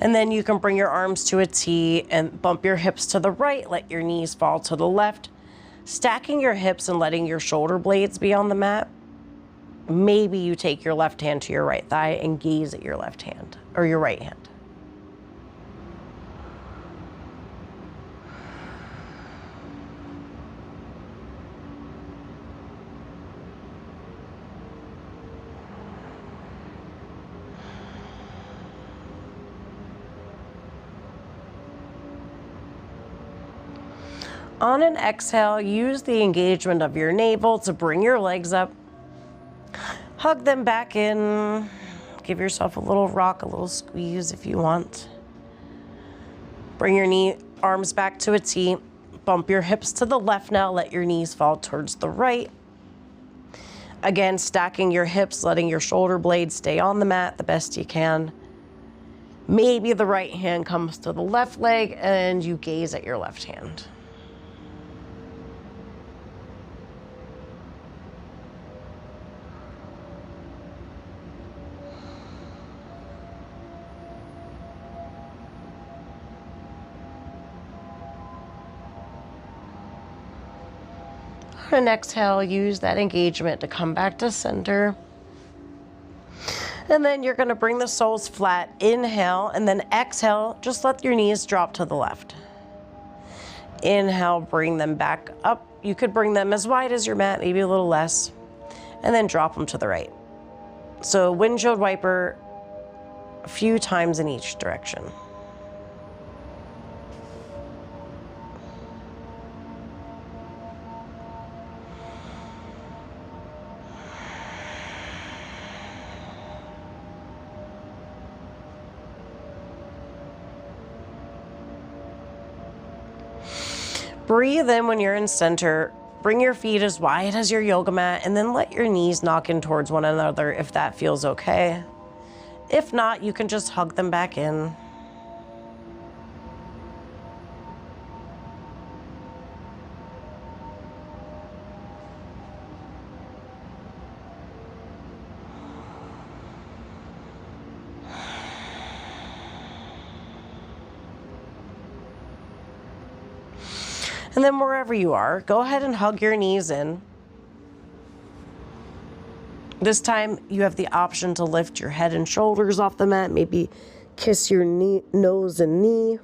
Speaker 1: And then you can bring your arms to a T and bump your hips to the right, let your knees fall to the left, stacking your hips and letting your shoulder blades be on the mat. Maybe you take your left hand to your right thigh and gaze at your left hand or your right hand. On an exhale, use the engagement of your navel to bring your legs up. Hug them back in. Give yourself a little rock, a little squeeze if you want. Bring your arms back to a T. Bump your hips to the left now. Let your knees fall towards the right. Again, stacking your hips, letting your shoulder blades stay on the mat the best you can. Maybe the right hand comes to the left leg and you gaze at your left hand. And exhale, use that engagement to come back to center. And then you're gonna bring the soles flat, inhale, and then exhale, just let your knees drop to the left. Inhale, bring them back up. You could bring them as wide as your mat, maybe a little less, and then drop them to the right. So windshield wiper a few times in each direction. Breathe in when you're in center. Bring your feet as wide as your yoga mat and then let your knees knock in towards one another if that feels okay. If not, you can just hug them back in. And then wherever you are, go ahead and hug your knees in. This time you have the option to lift your head and shoulders off the mat, maybe kiss your nose and knee.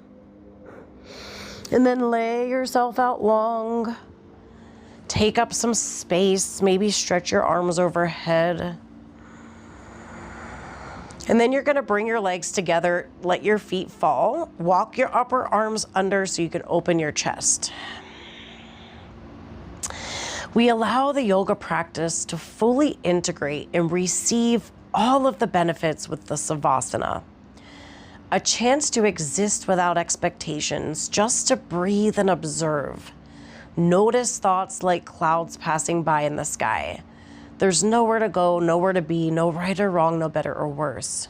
Speaker 1: And then lay yourself out long. Take up some space, maybe stretch your arms overhead. And then you're gonna bring your legs together, let your feet fall, walk your upper arms under so you can open your chest. We allow the yoga practice to fully integrate and receive all of the benefits with the Savasana. A chance to exist without expectations, just to breathe and observe. Notice thoughts like clouds passing by in the sky. There's nowhere to go, nowhere to be, no right or wrong, no better or worse.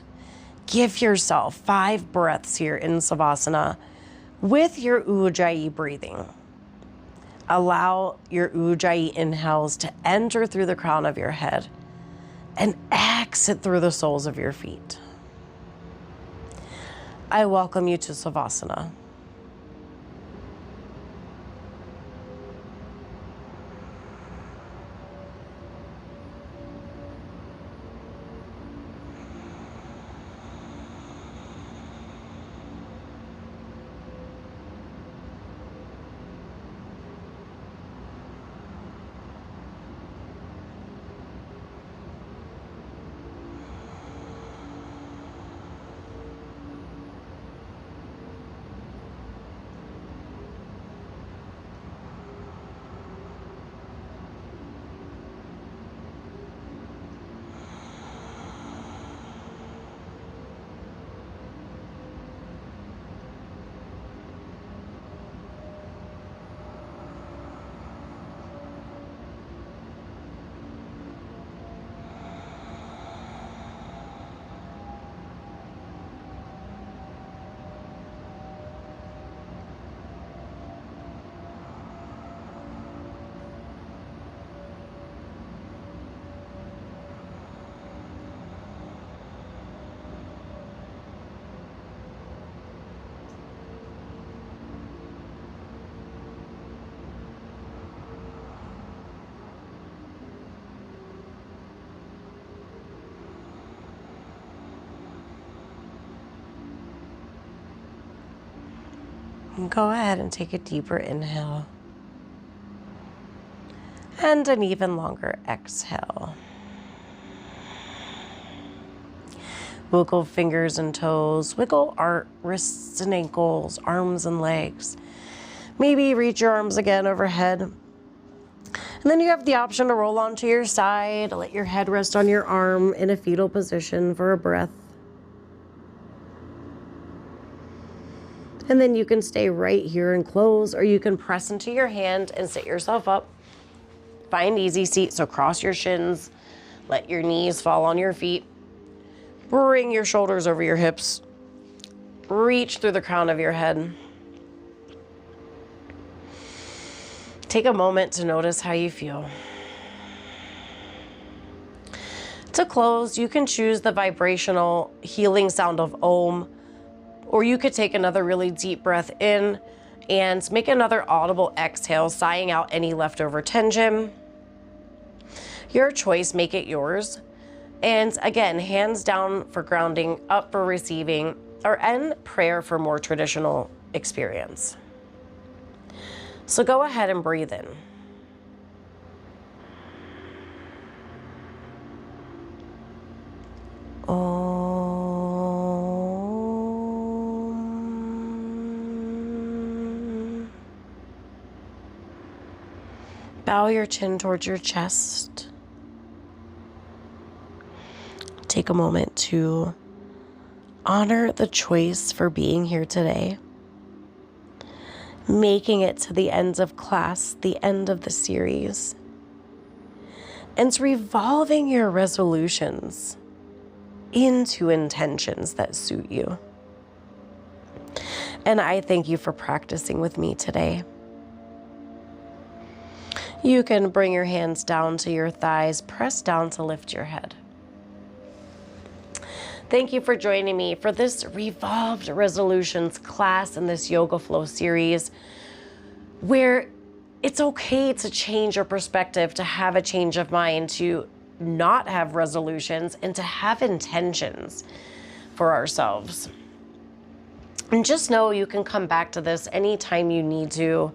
Speaker 1: Give yourself 5 breaths here in Savasana with your Ujjayi breathing. Allow your Ujjayi inhales to enter through the crown of your head and exit through the soles of your feet. I welcome you to Savasana. And go ahead and take a deeper inhale and an even longer exhale. Wiggle fingers and toes, wiggle wrists and ankles, arms and legs. Maybe reach your arms again overhead. And then you have the option to roll onto your side, let your head rest on your arm in a fetal position for a breath. And then you can stay right here and close, or you can press into your hand and sit yourself up. Find easy seat, so cross your shins, let your knees fall on your feet. Bring your shoulders over your hips. Reach through the crown of your head. Take a moment to notice how you feel. To close, you can choose the vibrational healing sound of Om, or you could take another really deep breath in and make another audible exhale, sighing out any leftover tension. Your choice, make it yours. And again, hands down for grounding, up for receiving, or end prayer for more traditional experience. So go ahead and breathe in. Bow your chin towards your chest. Take a moment to honor the choice for being here today. Making it to the end of class, the end of the series. And revolving your resolutions into intentions that suit you. And I thank you for practicing with me today. You can bring your hands down to your thighs, press down to lift your head. Thank you for joining me for this Revolved Resolutions class in this Yoga Flow series. where it's okay to change your perspective, to have a change of mind, to not have resolutions, and to have intentions for ourselves. And just know you can come back to this anytime you need to.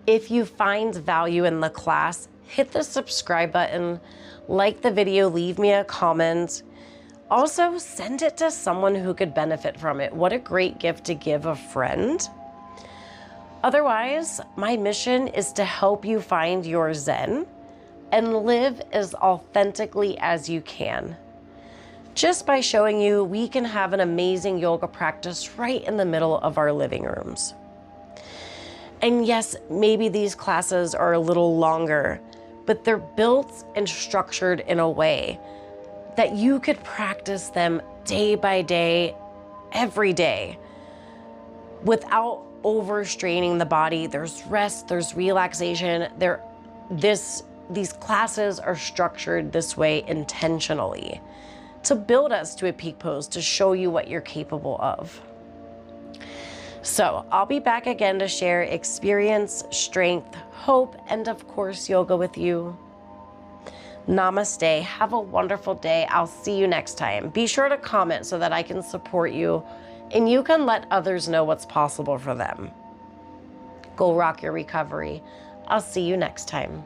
Speaker 1: If you find value in the class, hit the subscribe button, like the video, leave me a comment. Also, send it to someone who could benefit from it. What a great gift to give a friend. Otherwise, my mission is to help you find your Zen and live as authentically as you can. Just by showing you we can have an amazing yoga practice right in the middle of our living rooms. And yes, maybe these classes are a little longer, but they're built and structured in a way that you could practice them day by day, every day, without overstraining the body. There's rest, there's relaxation. These classes are structured this way intentionally to build us to a peak pose, to show you what you're capable of. So I'll be back again to share experience, strength, hope, and of course, yoga with you. Namaste. Have a wonderful day. I'll see you next time. Be sure to comment so that I can support you and you can let others know what's possible for them. Go rock your recovery. I'll see you next time.